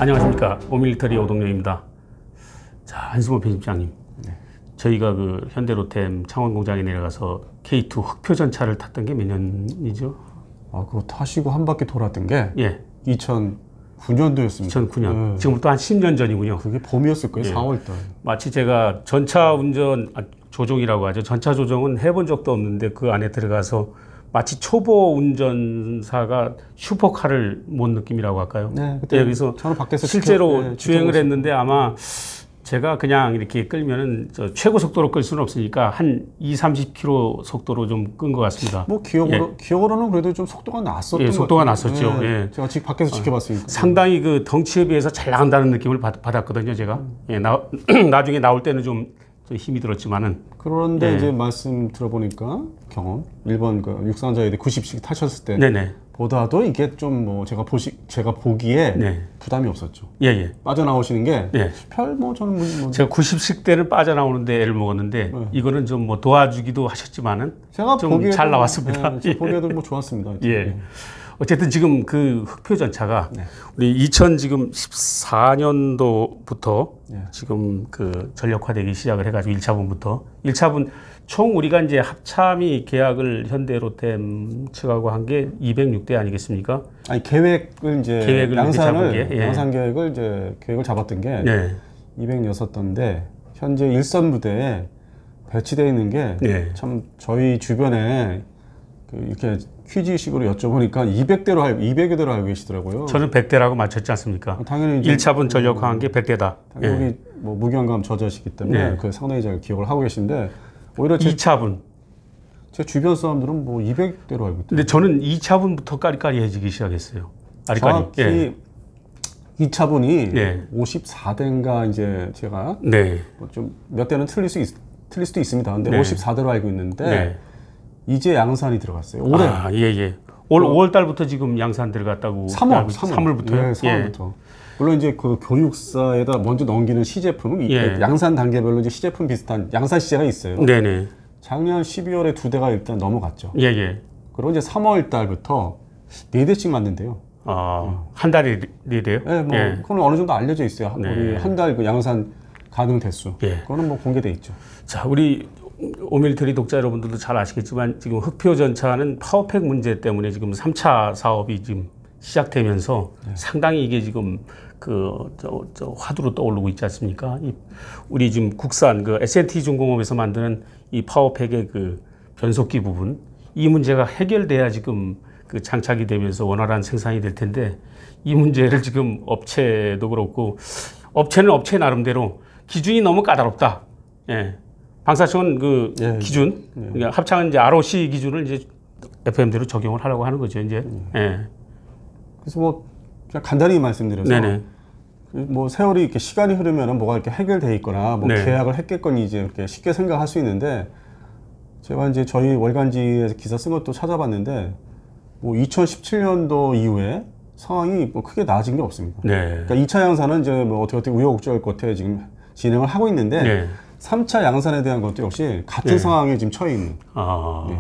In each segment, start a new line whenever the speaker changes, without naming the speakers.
안녕하십니까. 오밀리터리 오동영입니다. 자, 한승호 편집장님.
네.
저희가 그 현대로템 창원공장에 내려가서 K2 흑표 전차를 탔던 게 몇 년이죠?
아, 그거 타시고 한 바퀴 돌았던 게
예.
2009년도였습니다.
2009년. 지금부터 한 10년 전이군요.
그게 봄이었을 거예요.
예.
4월달.
마치 제가 전차 운전, 조종이라고 하죠. 전차 조종은 해본 적도 없는데 그 안에 들어가서 마치 초보 운전사가 슈퍼카를 몬 느낌이라고 할까요?
네, 그때
여기서
저는 밖에서
실제로 주행을 했는데 아마 제가 그냥 이렇게 끌면은 최고 속도로 끌 수는 없으니까 한 20-30km 속도로 좀 끈 것 같습니다.
뭐 기억으로는 그래도 좀 속도가 났었던
예, 속도가 났었죠.
예.
예.
제가 밖에서 지켜봤으니까.
상당히 그 덩치에 비해서 잘 나간다는 느낌을 받았거든요, 제가. 예, 나중에 나올 때는 좀 힘이 들었지만은.
그런데
예.
이제 말씀 들어보니까 경험 일본 그 육상자에 90씩 타셨을 때
네네.
보다도 이게 좀 뭐 제가 보기에
네.
부담이 없었죠.
예, 예.
빠져나오시는 게
예.
별 뭐 저는 뭐
제가 90씩 때는 빠져나오는데 애를 먹었는데
네.
이거는 좀 뭐 도와주기도 하셨지만은
제가
좀
보기에도
잘 나왔습니다.
제 보기에도 뭐 좋았습니다.
예. 어쨌든 지금 그 흑표 전차가
네.
우리 2014년도부터
네.
지금 그 전력화되기 시작을 해가지고 1차분부터 1차분 총 우리가 이제 합참이 계약을 현대로템 측하고 한 게 206대 아니겠습니까?
아니 계획을 이제
계획을
양산을
잡은 게, 예.
양산 계획을 이제 계획을 잡았던 게
네.
206대인데 현재 일선 부대에 배치되어 있는 게 참
네.
저희 주변에 그 이렇게 퀴즈식으로 여쭤보니까 200대로 알고 계시더라고요.
저는 100대라고 맞췄지 않습니까?
당연히 이제
1차분 전력화한 게 100대다.
당연히
예.
뭐 무경감 저자시기 때문에
네.
그 상당히 잘 기억을 하고 계신데 오히려
2차분.
제 주변 사람들은 뭐 200대로 알고 있대요.
근데 저는 2차분부터 까리까리해지기 시작했어요. 아리까리.
정확히
예.
2차분이
예.
54대인가 이제 제가
네.
뭐 좀 몇 대는 틀릴 수도 있습니다. 근데
네.
54대로 알고 있는데
네.
이제 양산이 들어갔어요. 올해
아, 예, 예. 올 5월 달부터 지금 양산 들어갔다고. 3월부터요?
네, 3월부터. 물론 이제 그 교육사에다 먼저 넘기는 시제품은
예.
양산 단계별로 이제 시제품 비슷한 양산 시제가 있어요.
네네.
작년 12월에 2대가 일단 넘어갔죠.
예, 예.
그리고 이제 3월 달부터 4대씩 만든대요.
한 달이 돼요?
네, 뭐
예.
그건 어느 정도 알려져 있어요.
네.
우리 한 달 그 양산 가능 대수.
예.
그거는 뭐 공개돼 있죠.
자, 우리 오밀리터리 독자 여러분들도 잘 아시겠지만 지금 흑표 전차는 파워팩 문제 때문에 지금 3차 사업이 지금 시작되면서 상당히 이게 지금 저 화두로 떠오르고 있지 않습니까? 우리 지금 국산 그 S&T 중공업에서 만드는 이 파워팩의 그 변속기 부분 이 문제가 해결돼야 지금 그 장착이 되면서 원활한 생산이 될 텐데 이 문제를 지금 업체도 그렇고 업체는 업체 나름대로 기준이 너무 까다롭다. 예. 방사청은 그
예,
기준, 그러니까 합창은 이제 ROC 기준을 이제 FM대로 적용을 하려고 하는 거죠, 이제. 예.
그래서 뭐 그냥 간단히 말씀드려서
네네.
뭐 세월이 이렇게 시간이 흐르면은 뭐가 이렇게 해결돼 있거나 뭐
네.
계약을 했겠거니 이제 이렇게 쉽게 생각할 수 있는데 제가 이제 저희 월간지에서 기사 쓴 것도 찾아봤는데 뭐 2017년도 이후에 상황이 뭐 크게 나아진 게 없습니다.
네.
그러니까 2차 양산은 이제 뭐 어떻게 우여곡절 끝에 지금 진행을 하고 있는데
네.
3차 양산에 대한 것도 역시 같은
네.
상황에 지금 처해 있는.
아.
네.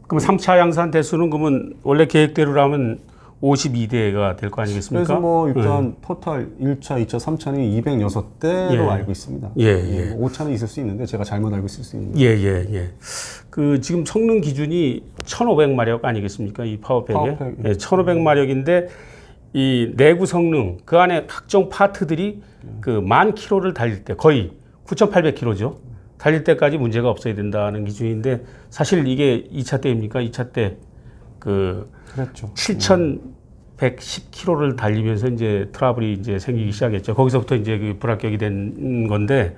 그럼 3차 양산 대수는 그러면 원래 계획대로라면 52대가 될 거 아니겠습니까?
그래서 뭐 일단 토탈 1차, 2차, 3차는 206대로
예.
알고 있습니다.
예, 예.
뭐 5차는 있을 수 있는데 제가 잘못 알고 있을 수 있는.
예, 예, 예. 그 지금 성능 기준이 1500마력 아니겠습니까? 이 파워팩에.
파워팩.
예, 1500마력인데 이 내구 성능 그 안에 각종 파트들이 그 10,000km를 달릴 때 거의 9,800km죠. 달릴 때까지 문제가 없어야 된다는 기준인데 사실 이게 2차 때입니까? 2차 때 그
그렇죠.
7,110km를 달리면서 이제 트러블이 이제 생기기 시작했죠. 거기서부터 이제 그 불합격이 된 건데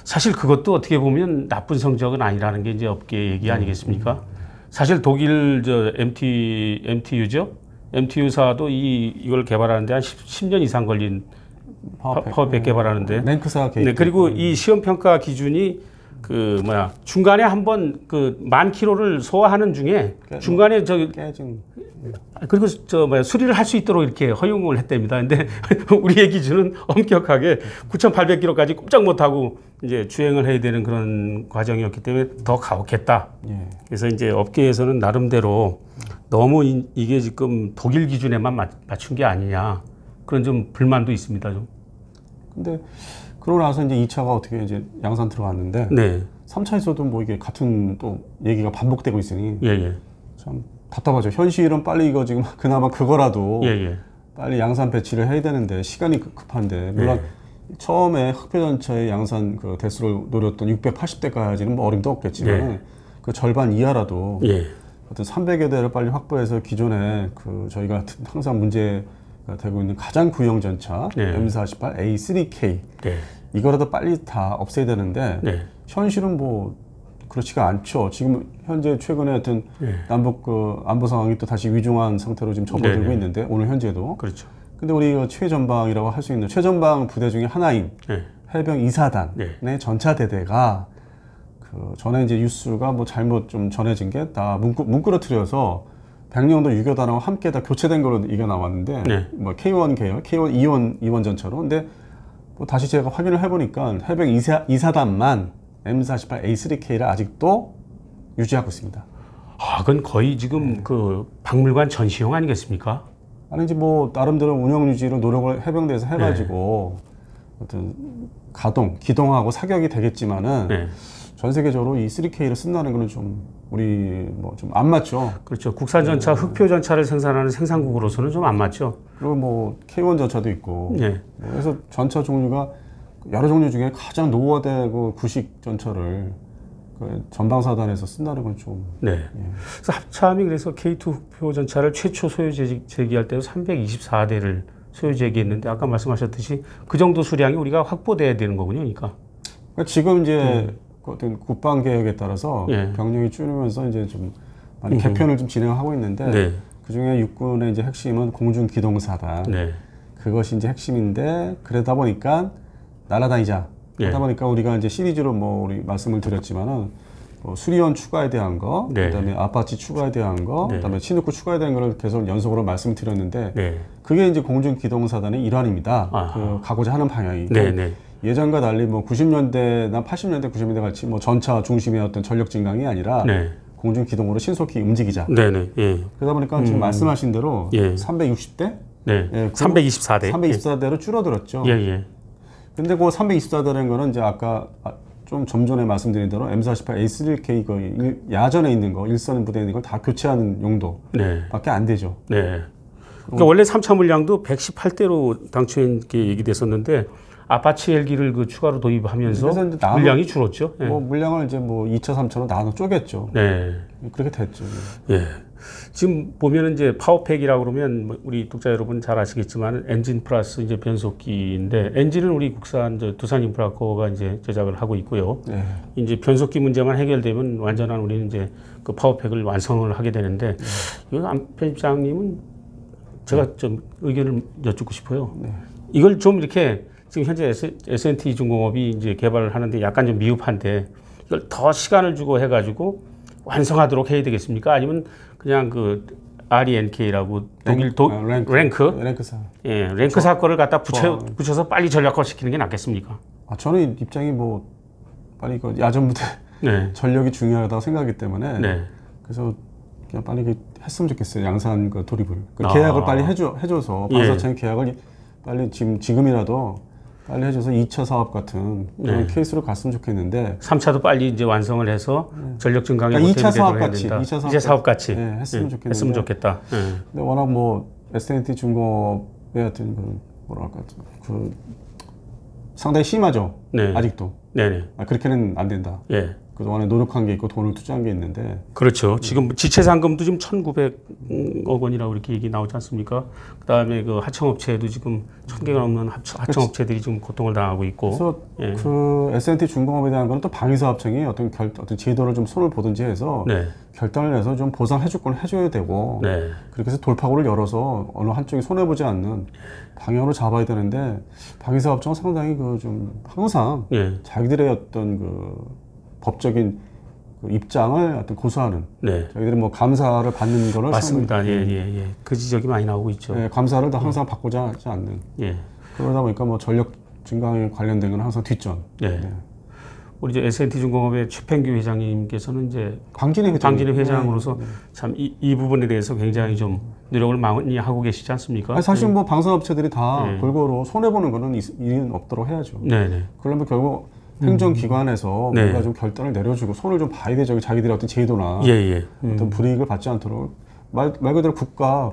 사실 그것도 어떻게 보면 나쁜 성적은 아니라는 게 이제 업계 얘기 아니겠습니까? 사실 독일 저 MTU죠. MTU사도 이걸 개발하는데 한 10년 이상 걸린 파워팩 개발하는데.
랭크사 게이트.
네, 그리고 이 시험 평가 기준이 그 중간에 한번 그 10,000km를 소화하는 중에 중간에
깨진.
그리고 수리를 할 수 있도록 이렇게 허용을 했답니다. 근데 우리의 기준은 엄격하게 9,800km까지 꼼짝 못하고 이제 주행을 해야 되는 그런 과정이었기 때문에 더 가혹했다.
예.
그래서 이제 업계에서는 나름대로 너무 이게 지금 독일 기준에만 맞춘 게 아니냐. 그런 좀 불만도 있습니다. 좀.
근데 그러고 나서 이제 2차가 어떻게 이제 양산 들어갔는데
네.
3차에서도 뭐 이게 같은 또 얘기가 반복되고 있으니
예, 예.
참 답답하죠. 현실은 빨리 이거 지금 그나마 그거라도
예, 예.
빨리 양산 배치를 해야 되는데 시간이 급한데 물론 처음에 흑표전차의 양산 그 대수를 노렸던 680대까지는 뭐 어림도 없겠지만 그 절반 이하라도
예.
어떤 300여 대를 빨리 확보해서 기존에 그 저희가 항상 문제가 되고 있는 가장 구형 전차 M48 A3K
네.
이거라도 빨리 다 없애야 되는데
네.
현실은 뭐 그렇지가 않죠. 지금 현재 최근에 어떤 남북 그 안보 상황이 또 다시 위중한 상태로 지금 접어들고 있는데 오늘 현재도
그렇죠.
근데 우리 최전방이라고 할 수 있는 최전방 부대 중에 하나인 해병 2사단의 전차대대가 그 전에 이제 뉴스가 뭐 잘못 좀 전해진 게 다 문꾸러뜨려서 백령도 유교단하고 함께 다 교체된 걸로 이게 나왔는데 뭐 K1 계열, K1 2원 전차로 근데 뭐 다시 제가 확인을 해보니까 해병 2사단만 M48 A3K를 아직도 유지하고 있습니다.
아, 그건 거의 지금 그 박물관 전시용 아니겠습니까?
아니지 뭐 나름대로 운영 유지로 노력을 해병대에서 해가지고 어떤 기동하고 사격이 되겠지만은 전 세계적으로 이 3K를 쓴다는 거는 좀 우리 뭐 좀 안 맞죠.
그렇죠. 국산 전차, 흑표 전차를 생산하는 생산국으로서는 좀 안 맞죠.
그리고 뭐 K1 전차도 있고. 그래서 전차 종류가 여러 종류 중에 가장 노후화되고 구식 전차를 그 전방사단에서 쓴다는 건 좀.
그래서 합참이 그래서 K2 흑표 전차를 최초 소유 제기할 때도 324대를 소유 제기했는데 아까 말씀하셨듯이 그 정도 수량이 우리가 확보돼야 되는 거군요, 그러니까.
지금 이제 어떤 국방 개혁에 따라서 병력이 줄으면서 이제 좀 많이 개편을 좀 진행하고 있는데 그 중에 육군의 이제 핵심은 공중기동사단. 그것이 이제 핵심인데 그러다 보니까 날아다니자. 그러다 보니까 우리가 이제 시리즈로 뭐 우리 말씀을 드렸지만은 뭐 수리원 추가에 대한 거, 그다음에 아파치 추가에 대한 거, 그다음에 치누크 추가에 대한 거를 계속 연속으로 말씀드렸는데 그게 이제 공중기동사단의 일환입니다. 그 가고자 하는 방향이. 예전과 달리 뭐 90년대나 80년대, 90년대 같이 뭐 전차 중심의 어떤 전력 증강이 아니라 공중기동으로 신속히 움직이자. 그러다 보니까 지금 말씀하신 대로 360대,
324대,
324대로 줄어들었죠. 근데 그 324대라는 거는 이제 아까 좀 전에 말씀드린 대로 M48 A3K 그 야전에 있는 거, 일선 부대에 있는 걸 다 교체하는 용도밖에 안 되죠.
그러니까 원래 3차 물량도 118대로 당초에 이렇게 얘기됐었는데 아파치 헬기를 그 추가로 도입하면서 물량이 줄었죠.
뭐 물량을 이제 뭐 2차, 3차로 나눠 쪼갰죠. 그렇게 됐죠.
지금 보면은 이제 파워팩이라고 그러면 우리 독자 여러분 잘 아시겠지만 엔진 플러스 이제 변속기인데 엔진은 우리 국산 두산 인프라코어가 이제 제작을 하고 있고요. 이제 변속기 문제만 해결되면 완전한 우리는 이제 그 파워팩을 완성을 하게 되는데 이거 안 편집장님은 제가 좀 의견을 여쭙고 싶어요. 이걸 좀 이렇게 지금 현재 S&T 중공업이 이제 개발을 하는데 약간 좀 미흡한데 이걸 더 시간을 주고 해가지고 완성하도록 해야 되겠습니까? 아니면 그냥 그 RENK라고 독일 랭크사 랭크사 거를 갖다 붙여서 빨리 전략화 시키는 게 낫겠습니까?
저는 입장이 뭐 빨리 그 야전부대 전력이 중요하다고 생각하기 때문에 그래서 그냥 빨리 했으면 좋겠어요. 양산 그 돌입을 계약을 빨리 해줘서 방사청 계약을 빨리 지금이라도 빨리 해줘서 2차 사업 같은 그런 케이스로 갔으면 좋겠는데
3차도 빨리 이제 완성을 해서 전력 증강에
2차 사업 같이 2차
사업 같이
했으면 좋겠는데
했으면 좋겠다.
근데 워낙 뭐 S&T 중공업의 어떤 그 뭐랄까 그 상당히 심하죠. 아직도. 그렇게는 안 된다. 그동안에 노력한 게 있고 돈을 투자한 게 있는데
그렇죠. 지금 지체 상금도 지금 1,900억 원이라고 이렇게 얘기 나오지 않습니까? 그다음에 그 하청업체도 지금 1,000개가 넘는 하청업체들이 지금 고통을 당하고 있고.
그래서 그 S&T 중공업에 대한 거는 또 방위사업청이 어떤 제도를 좀 손을 보든지 해서 결단을 해서 좀 보상해줄 건 해줘야 되고 그렇게 해서 돌파구를 열어서 어느 한쪽이 손해 보지 않는 방향으로 잡아야 되는데 방위사업청은 상당히 그 좀 항상 자기들의 어떤 그 법적인 그 입장을 어떤 고수하는 저희들이 뭐 감사를 받는 거를
맞습니다. 그 지적이 많이 나오고 있죠.
감사를 다 항상 받고자 하지 않는. 그러다 보니까 뭐 전력 증강에 관련된 건 항상 뒷전.
우리 이제 S&T중공업의 최평규 회장님께서는 이제
광진의
회장으로서 참 이 부분에 대해서 굉장히 좀 노력을 많이 하고 계시지 않습니까?
아니, 사실 뭐 방산업체들이 다 골고루 손해 보는 거는 일은 없도록 해야죠.
네네.
그러면 결국 행정기관에서 뭔가 좀 결단을 내려주고 손을 좀 봐야 되죠. 자기들의 어떤 제도나 어떤 불이익을 받지 않도록 말 그대로 국가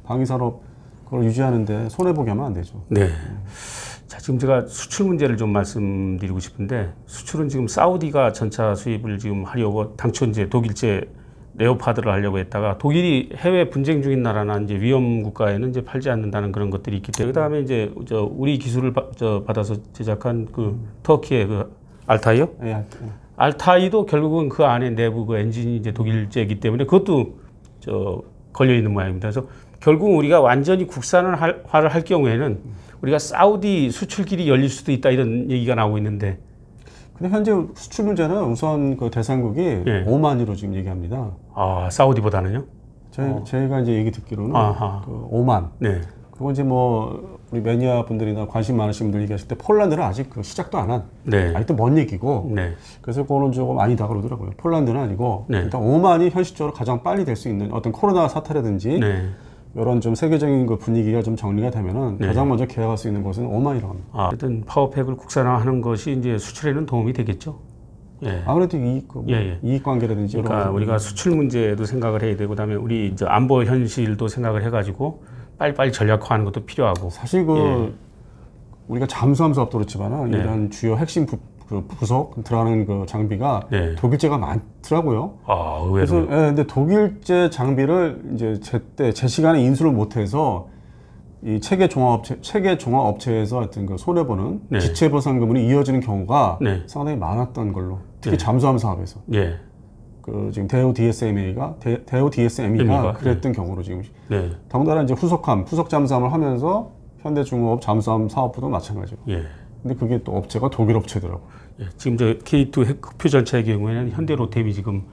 방위산업 그걸 유지하는데 손해 보게 하면 안 되죠.
네. 자, 지금 제가 수출 문제를 좀 말씀드리고 싶은데 수출은 지금 사우디가 전차 수입을 지금 하려고 당초 이제 독일제 레오파드를 하려고 했다가 독일이 해외 분쟁 중인 나라나 이제 위험 국가에는 이제 팔지 않는다는 그런 것들이 있기 때문에 그다음에 이제 우리 기술을 받아서 제작한 그 터키의 그 알타이요? 알타이도 결국은 그 안에 내부 그 엔진이 이제 독일제이기 때문에 그것도 걸려 있는 모양입니다. 그래서 결국 우리가 완전히 국산화를 할 경우에는 우리가 사우디 수출길이 열릴 수도 있다 이런 얘기가 나오고 있는데.
근데 현재 수출 문제는 우선 그 대상국이 오만으로 지금 얘기합니다.
아, 사우디보다는요?
저희가 이제 얘기 듣기로는 그 오만.
네.
그리고 이제 뭐 우리 매니아 분들이나 관심 많으신 분들 얘기하실 때 폴란드는 아직 그 시작도 안 한. 아직도 먼 얘기고. 그래서 그거는 조금 아니다 그러더라고요. 폴란드는 아니고 일단 오만이 현실적으로 가장 빨리 될 수 있는 어떤 코로나 사태라든지 이런 좀 세계적인 그 분위기가 좀 정리가 되면은 가장 먼저 계약할 수 있는 곳은 오만이라고 합니다.
어쨌든 파워팩을 국산화하는 것이 이제 수출에는 도움이 되겠죠.
아무래도 이익 관계라든지
그러니까 우리가 수출 문제도 생각을 해야 되고 그다음에 우리 이제 안보 현실도 생각을 해가지고 빨리빨리 전략화하는 것도 필요하고.
사실 우리가 잠수함 사업도 그렇지만은 이런 주요 핵심 부속 들어가는 그 장비가 독일제가 많더라고요.
의외로.
그래서 근데 독일제 장비를 이제 제 시간에 인수를 못해서 이 체계 종합업체에서 하여튼 그 손해 보는 지체 보상 금문이 이어지는 경우가 상당히 많았던 걸로. 특히 잠수함 사업에서. 그 지금 대우 DSME가 그랬던 경우로 지금. 더군다나 이제 후속 잠수함을 하면서 현대중공업 잠수함 사업부도 마찬가지고. 근데 그게 또 업체가 독일 업체더라고.
지금 저 K2 흑표 전차의 경우에는 현대로템이 지금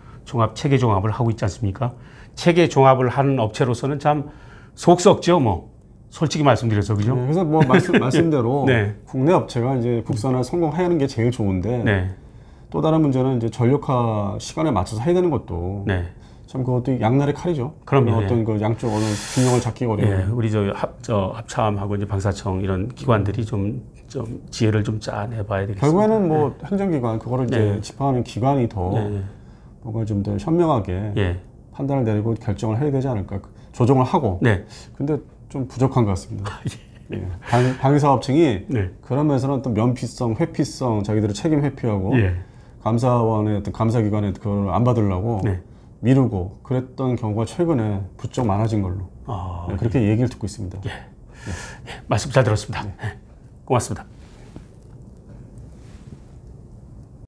체계 종합을 하고 있지 않습니까? 체계 종합을 하는 업체로서는 참 속 썩죠, 뭐. 솔직히 말씀드려서 그죠?
그래서 뭐 말씀대로 국내 업체가 이제 국산화 성공하는 게 제일 좋은데 또 다른 문제는 이제 전력화 시간에 맞춰서 해야 되는 것도 참 그것도 양날의 칼이죠.
그럼요.
어떤 그 양쪽 어느 균형을 잡기 어려운.
우리 합참하고 이제 방사청 이런 기관들이 좀 지혜를 좀 짜내봐야 되겠습니다.
결국에는 뭐 행정기관 그거를 이제 집행하는 기관이 더 뭔가 좀 더 현명하게 판단을 내리고 결정을 해야 되지 않을까. 조정을 하고. 근데 좀 부족한 것 같습니다. 방위사업청이 그런 면에서는 또 면피성, 회피성 자기들의 책임 회피하고 감사원의 어떤 감사기관에 그걸 안 받으려고 미루고 그랬던 경우가 최근에 부쩍 많아진 걸로 그렇게 얘기를 듣고 있습니다.
말씀 잘 들었습니다. 고맙습니다.